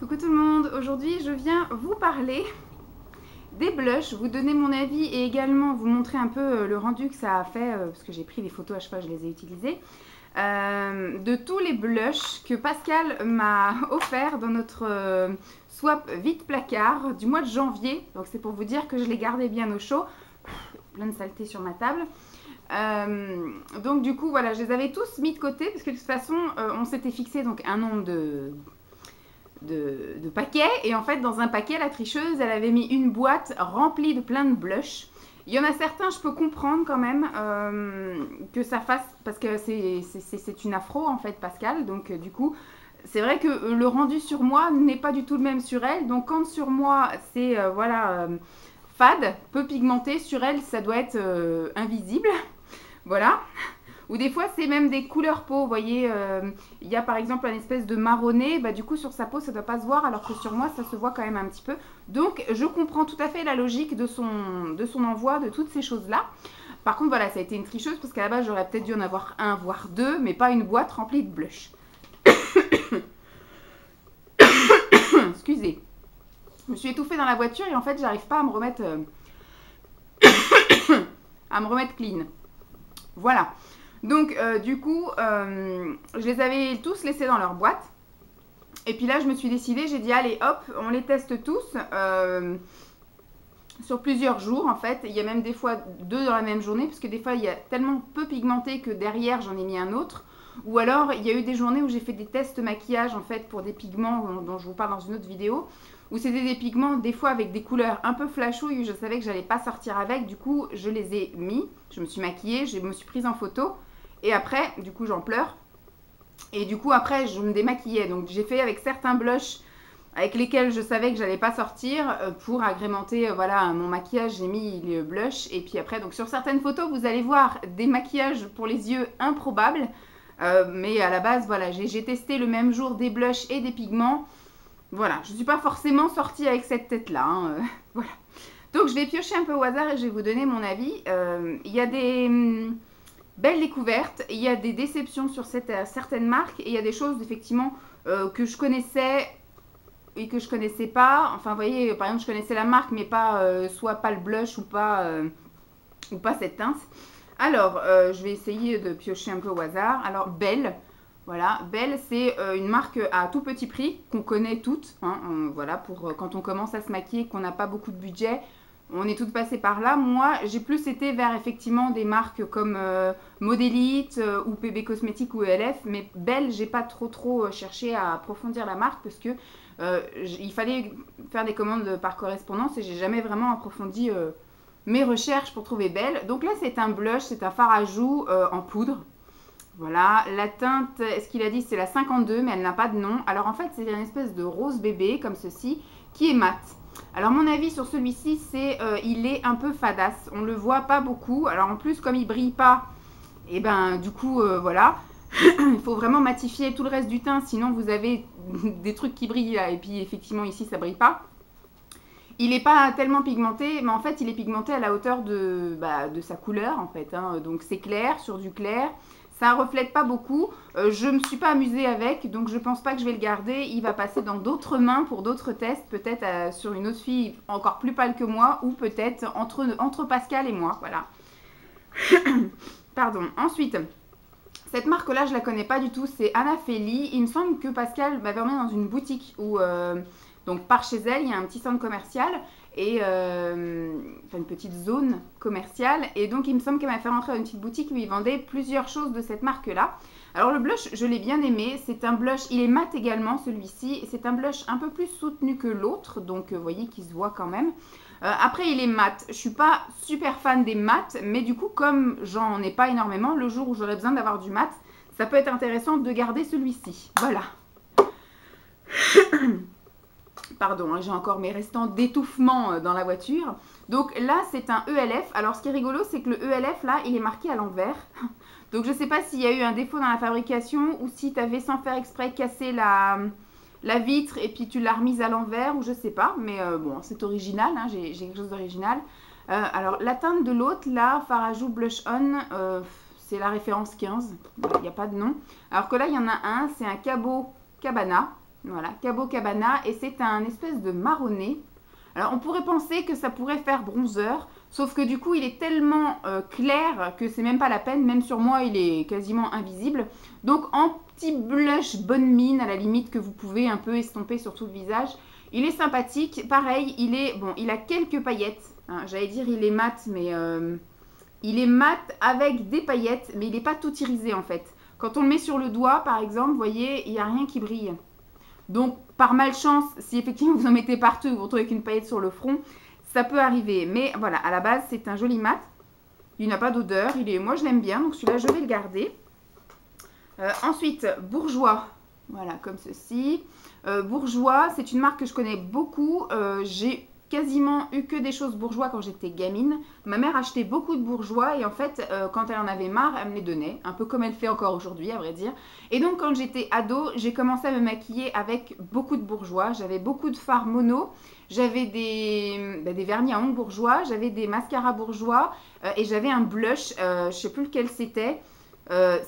Coucou tout le monde, aujourd'hui je viens vous parler des blushs, vous donner mon avis et également vous montrer un peu le rendu que ça a fait, parce que j'ai pris des photos à chaque fois que je les ai utilisées, de tous les blushs que Pascal m'a offert dans notre swap vide placard du mois de janvier. Donc c'est pour vous dire que je les gardais bien au chaud, plein de saleté sur ma table. Donc du coup voilà, je les avais tous mis de côté parce que de toute façon on s'était fixé donc un nombre de paquets, et en fait dans un paquet la tricheuse elle avait mis une boîte remplie de plein de blushs. Il y en a certains je peux comprendre quand même que ça fasse, parce que c'est une afro en fait Pascal, donc du coup c'est vrai que le rendu sur moi n'est pas du tout le même sur elle, donc quand sur moi c'est voilà fade, peu pigmenté, sur elle ça doit être invisible. Voilà. Ou des fois, c'est même des couleurs peau. Vous voyez, il y a par exemple un espèce de marronné. Bah, du coup, sur sa peau, ça ne doit pas se voir, alors que sur moi, ça se voit quand même un petit peu. Donc, je comprends tout à fait la logique de son envoi, de toutes ces choses-là. Par contre, voilà, ça a été une tricheuse, parce qu'à la base, j'aurais peut-être dû en avoir un, voire deux, mais pas une boîte remplie de blush. Excusez. Je me suis étouffée dans la voiture et en fait, j'arrive pas à me remettre... à me remettre clean. Voilà. Donc, du coup, je les avais tous laissés dans leur boîte. Et puis là, je me suis décidée, j'ai dit, allez, hop, on les teste tous sur plusieurs jours, en fait. Il y a même des fois deux dans la même journée, parce que des fois, il y a tellement peu pigmenté que derrière, j'en ai mis un autre. Ou alors, il y a eu des journées où j'ai fait des tests maquillage, en fait, pour des pigments dont je vous parle dans une autre vidéo, où c'était des pigments, des fois, avec des couleurs un peu flashouilles, je savais que j'allais pas sortir avec. Du coup, je les ai mis, je me suis maquillée, je me suis prise en photo. Et après, du coup, j'en pleure. Et du coup, après, je me démaquillais. Donc, j'ai fait avec certains blushs avec lesquels je savais que j'allais pas sortir pour agrémenter voilà, mon maquillage. J'ai mis le blush. Et puis après, donc sur certaines photos, vous allez voir des maquillages pour les yeux improbables. Mais à la base, voilà, j'ai testé le même jour des blushs et des pigments. Voilà, je ne suis pas forcément sortie avec cette tête-là. Hein, voilà. Donc, je vais piocher un peu au hasard et je vais vous donner mon avis. Il y a des... belle découverte, il y a des déceptions sur certaines marques et il y a des choses effectivement que je connaissais et que je connaissais pas. Enfin, vous voyez, par exemple, je connaissais la marque mais pas soit pas le blush ou pas cette teinte. Alors, je vais essayer de piocher un peu au hasard. Alors, Belle. Voilà, Belle, c'est une marque à tout petit prix qu'on connaît toutes. Hein, voilà, pour quand on commence à se maquiller, qu'on n'a pas beaucoup de budget. On est toutes passées par là. Moi, j'ai plus été vers effectivement des marques comme Modélite ou PB Cosmétiques ou ELF. Mais Belle, j'ai pas trop cherché à approfondir la marque parce que il fallait faire des commandes par correspondance et j'ai jamais vraiment approfondi mes recherches pour trouver Belle. Donc là, c'est un blush, c'est un fard à joues en poudre. Voilà, la teinte, est-ce qu'il a dit c'est la 52, mais elle n'a pas de nom. Alors en fait, c'est une espèce de rose bébé comme ceci qui est mat. Alors mon avis sur celui-ci, c'est il est un peu fadasse. On le voit pas beaucoup. Alors en plus, comme il brille pas, et ben du coup, voilà. Il faut vraiment matifier tout le reste du teint, sinon vous avez des trucs qui brillent là. Et puis effectivement ici, ça brille pas. Il n'est pas tellement pigmenté, mais en fait, il est pigmenté à la hauteur de sa couleur en fait. Hein. Donc c'est clair sur du clair. Ça reflète pas beaucoup. Je me suis pas amusée avec, donc je pense pas que je vais le garder. Il va passer dans d'autres mains pour d'autres tests, peut-être sur une autre fille encore plus pâle que moi, ou peut-être entre Pascal et moi. Voilà. Pardon. Ensuite, cette marque-là, je la connais pas du tout. C'est Anna Feli. Il me semble que Pascal m'avait emmené dans une boutique où, donc par chez elle, il y a un petit centre commercial et enfin une petite zone commerciale, et donc il me semble qu'elle m'a fait rentrer dans une petite boutique où ils vendaient plusieurs choses de cette marque là. Alors le blush, je l'ai bien aimé, c'est un blush, il est mat également celui-ci, c'est un blush un peu plus soutenu que l'autre, donc vous voyez qu'il se voit quand même. Après il est mat, je suis pas super fan des mats, mais du coup comme j'en ai pas énormément, le jour où j'aurais besoin d'avoir du mat, ça peut être intéressant de garder celui-ci. Voilà. Pardon, hein, j'ai encore mes restants d'étouffement dans la voiture. Donc là, c'est un ELF. Alors, ce qui est rigolo, c'est que le ELF, là, il est marqué à l'envers. Donc, je ne sais pas s'il y a eu un défaut dans la fabrication ou si tu avais, sans faire exprès, cassé la vitre et puis tu l'as remise à l'envers, ou je ne sais pas. Mais bon, c'est original, hein, j'ai quelque chose d'original. Alors, la teinte de l'autre, là, Fard à joues Blush On, c'est la référence 15. Il n'y a pas de nom. Alors que là, il y en a un, c'est un Cabo Cabana. Voilà, Cabo Cabana, et c'est un espèce de marronné. Alors on pourrait penser que ça pourrait faire bronzer, sauf que du coup il est tellement clair que c'est même pas la peine, même sur moi il est quasiment invisible. Donc en petit blush bonne mine à la limite que vous pouvez un peu estomper sur tout le visage. Il est sympathique, pareil, il a quelques paillettes, hein. J'allais dire il est mat, mais il est mat avec des paillettes, mais il n'est pas tout irisé en fait. Quand on le met sur le doigt par exemple, vous voyez, il n'y a rien qui brille. Donc, par malchance, si effectivement vous en mettez partout et vous vous retrouvez avec une paillette sur le front, ça peut arriver. Mais voilà, à la base, c'est un joli mat. Il n'a pas d'odeur. Moi, je l'aime bien. Donc, celui-là, je vais le garder. Ensuite, Bourjois. Voilà, comme ceci. Bourjois, c'est une marque que je connais beaucoup. J'ai quasiment eu que des choses Bourjois quand j'étais gamine. Ma mère achetait beaucoup de Bourjois et en fait, quand elle en avait marre, elle me les donnait. Un peu comme elle fait encore aujourd'hui, à vrai dire. Et donc, quand j'étais ado, j'ai commencé à me maquiller avec beaucoup de Bourjois. J'avais beaucoup de fards mono. J'avais des vernis à ongles Bourjois. J'avais des mascaras Bourjois. Et j'avais un blush. Je ne sais plus lequel c'était.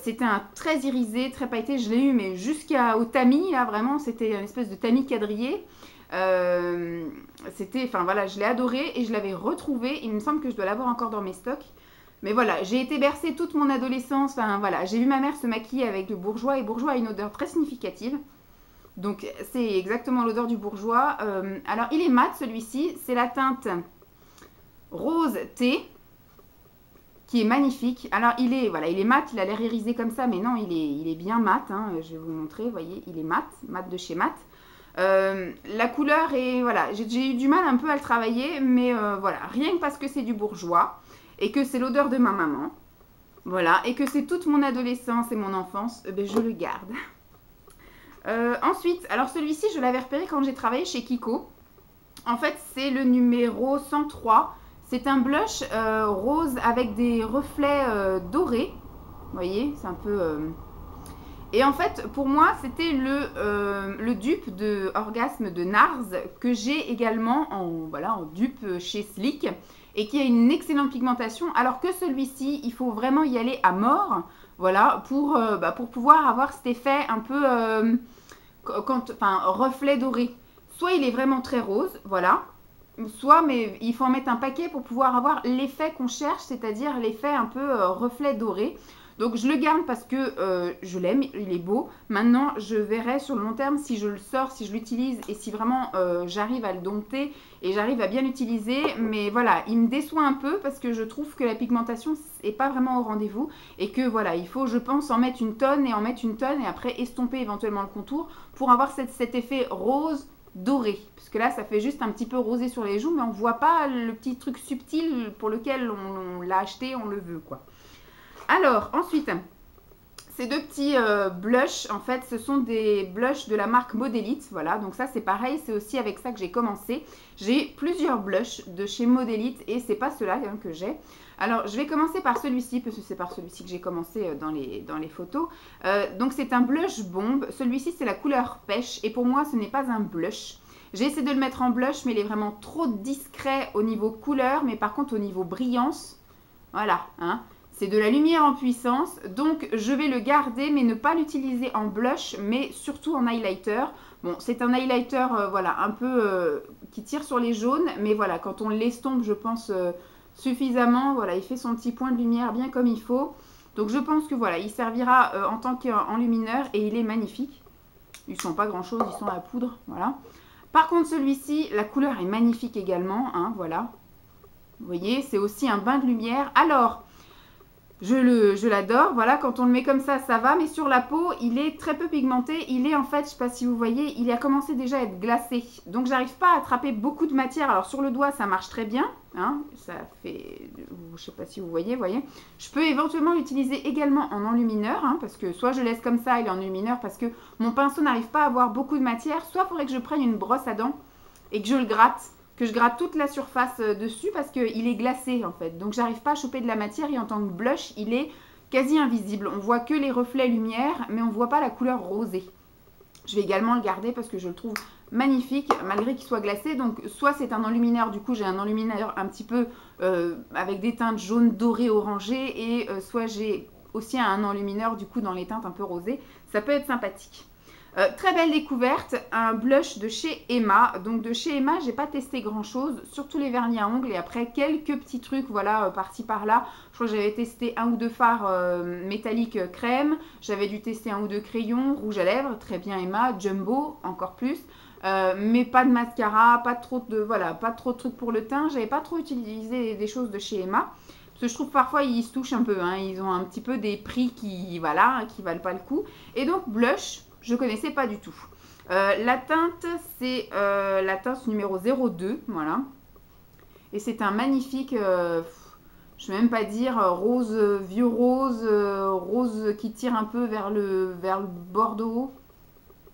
C'était un très irisé, très pailleté. Je l'ai eu, mais jusqu'au tamis, là, vraiment. C'était une espèce de tamis quadrillé. Enfin voilà, je l'ai adoré et je l'avais retrouvé. Il me semble que je dois l'avoir encore dans mes stocks. Mais voilà, j'ai été bercée toute mon adolescence. Enfin voilà, j'ai vu ma mère se maquiller avec le Bourjois et Bourjois a une odeur très significative. Donc c'est exactement l'odeur du Bourjois. Alors il est mat celui-ci, c'est la teinte rose thé qui est magnifique. Alors il est mat, il a l'air irisé comme ça, mais non, il est bien mat. Hein. Je vais vous montrer, vous voyez, il est mat de chez Mat. La couleur est, voilà, j'ai eu du mal un peu à le travailler, mais voilà, rien que parce que c'est du Bourjois et que c'est l'odeur de ma maman, voilà, et que c'est toute mon adolescence et mon enfance, ben, je le garde. Ensuite, alors celui-ci, je l'avais repéré quand j'ai travaillé chez Kiko. En fait, c'est le numéro 103. C'est un blush rose avec des reflets dorés. Vous voyez, c'est un peu... Et en fait, pour moi, c'était le dupe de Orgasme de Nars que j'ai également en dupe chez Sleek et qui a une excellente pigmentation. Alors que celui-ci, il faut vraiment y aller à mort, voilà, pour pouvoir avoir cet effet un peu reflet doré. Soit il est vraiment très rose, voilà, soit, mais il faut en mettre un paquet pour pouvoir avoir l'effet qu'on cherche, c'est-à-dire l'effet un peu reflet doré. Donc je le garde parce que je l'aime, il est beau. Maintenant, je verrai sur le long terme si je le sors, si je l'utilise et si vraiment j'arrive à le dompter et j'arrive à bien l'utiliser. Mais voilà, il me déçoit un peu parce que je trouve que la pigmentation n'est pas vraiment au rendez-vous et que voilà, il faut, je pense, en mettre une tonne et après estomper éventuellement le contour pour avoir cet effet rose doré. Parce que là, ça fait juste un petit peu rosé sur les joues, mais on ne voit pas le petit truc subtil pour lequel on l'a acheté, on le veut, quoi. Alors, ensuite, ces deux petits blushs, en fait, ce sont des blushs de la marque Modélite. Voilà, donc ça, c'est pareil, c'est aussi avec ça que j'ai commencé. J'ai plusieurs blushs de chez Modélite et c'est pas ceux-là que j'ai. Alors, je vais commencer par celui-ci, parce que c'est par celui-ci que j'ai commencé dans les photos. Donc, c'est un blush bombe. Celui-ci, c'est la couleur pêche et pour moi, ce n'est pas un blush. J'ai essayé de le mettre en blush, mais il est vraiment trop discret au niveau couleur, mais par contre, au niveau brillance, voilà, hein. C'est de la lumière en puissance, donc je vais le garder, mais ne pas l'utiliser en blush, mais surtout en highlighter. Bon, c'est un highlighter, voilà, un peu qui tire sur les jaunes, mais voilà, quand on l'estompe, je pense, suffisamment, voilà, il fait son petit point de lumière bien comme il faut. Donc je pense que voilà, il servira en tant qu'enlumineur et il est magnifique. Ils ne sont pas grand chose, ils sont à poudre, voilà. Par contre, celui-ci, la couleur est magnifique également, hein, voilà. Vous voyez, c'est aussi un bain de lumière. Alors... Je l'adore, voilà, quand on le met comme ça va, mais sur la peau, il est très peu pigmenté, il est en fait, je ne sais pas si vous voyez, il a commencé déjà à être glacé, donc j'arrive pas à attraper beaucoup de matière. Alors sur le doigt, ça marche très bien, hein, ça fait, je ne sais pas si vous voyez, je peux éventuellement l'utiliser également en enlumineur, hein, parce que soit je laisse comme ça, il est en enlumineur, parce que mon pinceau n'arrive pas à avoir beaucoup de matière, soit il faudrait que je prenne une brosse à dents et que je le gratte, que je gratte toute la surface dessus parce qu'il est glacé en fait. Donc j'arrive pas à choper de la matière et en tant que blush, il est quasi invisible. On voit que les reflets lumière, mais on ne voit pas la couleur rosée. Je vais également le garder parce que je le trouve magnifique malgré qu'il soit glacé. Donc soit c'est un enlumineur, du coup j'ai un enlumineur un petit peu avec des teintes jaune, doré, orangé et soit j'ai aussi un enlumineur du coup dans les teintes un peu rosées. Ça peut être sympathique. Très belle découverte, un blush de chez Emma. Donc de chez Emma, j'ai pas testé grand chose, surtout les vernis à ongles et après quelques petits trucs, voilà, par-ci par-là. Je crois que j'avais testé un ou deux fards métalliques crème, j'avais dû tester un ou deux crayons, rouge à lèvres, très bien Emma, Jumbo, encore plus. Mais pas de mascara, pas trop de, voilà, pas trop de trucs pour le teint. J'avais pas trop utilisé des choses de chez Emma. Parce que je trouve parfois ils se touchent un peu, hein. Ils ont un petit peu des prix qui, voilà, qui valent pas le coup. Et donc blush, je connaissais pas du tout. La teinte, c'est la teinte numéro 02, voilà. Et c'est un magnifique, je ne vais même pas dire rose, vieux rose, rose qui tire un peu vers le bordeaux.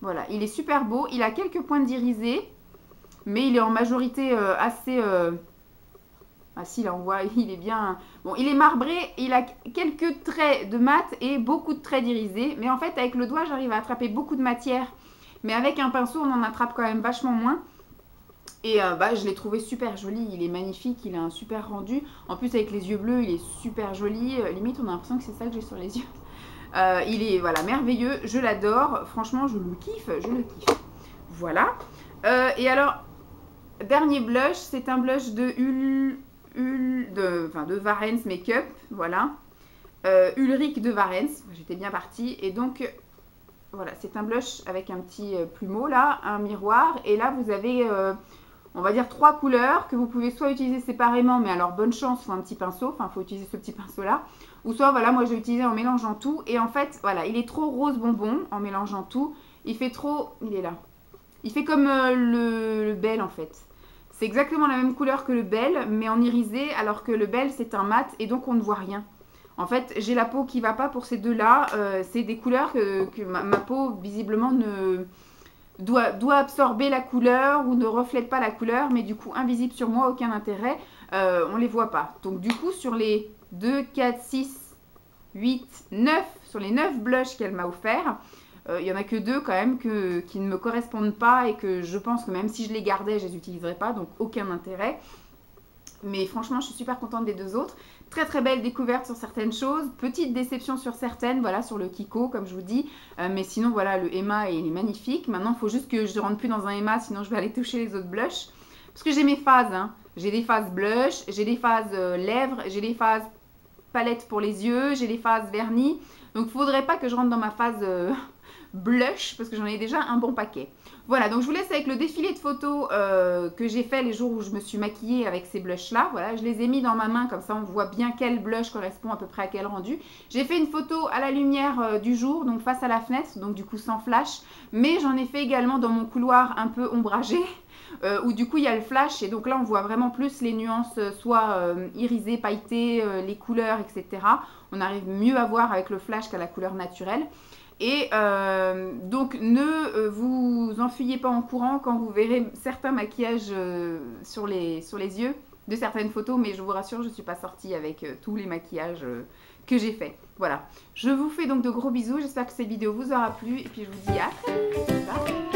Voilà, il est super beau. Il a quelques points d'irisé, mais il est en majorité assez... Ah si, là on voit, il est bien... Bon, il est marbré, il a quelques traits de mat et beaucoup de traits d'irisé. Mais en fait, avec le doigt, j'arrive à attraper beaucoup de matière. Mais avec un pinceau, on en attrape quand même vachement moins. Et je l'ai trouvé super joli, il est magnifique, il a un super rendu. En plus, avec les yeux bleus, il est super joli. Limite, on a l'impression que c'est ça que j'ai sur les yeux. Il est voilà, merveilleux, je l'adore. Franchement, je le kiffe, je le kiffe. Voilà. Et alors, dernier blush, c'est un blush de de Varens Makeup, voilà. Ulrich de Varens, j'étais bien partie. Et donc, voilà, c'est un blush avec un petit plumeau là, un miroir. Et là, vous avez, on va dire, 3 couleurs que vous pouvez soit utiliser séparément, mais alors bonne chance, il faut un petit pinceau, enfin, il faut utiliser ce petit pinceau là. Ou soit, voilà, moi, j'ai utilisé en mélangeant tout. Et en fait, voilà, il est trop rose bonbon en mélangeant tout. Il fait trop, il est là. Il fait comme le Belle, en fait. C'est exactement la même couleur que le Belle, mais en irisé, alors que le Belle, c'est un mat et donc on ne voit rien. En fait, j'ai la peau qui va pas pour ces deux-là. C'est des couleurs que ma peau, visiblement, doit absorber la couleur ou ne reflète pas la couleur, mais du coup, invisible sur moi, aucun intérêt. On ne les voit pas. Donc, du coup, sur les 2, 4, 6, 8, 9, sur les 9 blushs qu'elle m'a offert, il n'y en a que 2 quand même qui ne me correspondent pas et que je pense que même si je les gardais, je ne les utiliserais pas, donc aucun intérêt. Mais franchement, je suis super contente des 2 autres. Très très belle découverte sur certaines choses, petite déception sur certaines, voilà, sur le Kiko comme je vous dis. Mais sinon voilà, le Emma il est magnifique. Maintenant il faut juste que je ne rentre plus dans un Emma, sinon je vais aller toucher les autres blushs. Parce que j'ai mes phases, hein. J'ai des phases blush, j'ai des phases lèvres, j'ai des phases palette pour les yeux, j'ai des phases vernis. Donc il ne faudrait pas que je rentre dans ma phase blush parce que j'en ai déjà un bon paquet. Voilà, donc je vous laisse avec le défilé de photos que j'ai fait les jours où je me suis maquillée avec ces blushs là. Voilà, je les ai mis dans ma main comme ça on voit bien quel blush correspond à peu près à quel rendu. J'ai fait une photo à la lumière du jour, donc face à la fenêtre, donc du coup sans flash. Mais j'en ai fait également dans mon couloir un peu ombragé. Où du coup il y a le flash et donc là on voit vraiment plus les nuances soit irisées, pailletées, les couleurs, etc. On arrive mieux à voir avec le flash qu'à la couleur naturelle. Et donc ne vous enfuyez pas en courant quand vous verrez certains maquillages sur les yeux de certaines photos, mais je vous rassure, je ne suis pas sortie avec tous les maquillages que j'ai fait. Voilà, je vous fais donc de gros bisous, j'espère que cette vidéo vous aura plu et puis je vous dis à très vite. Bye.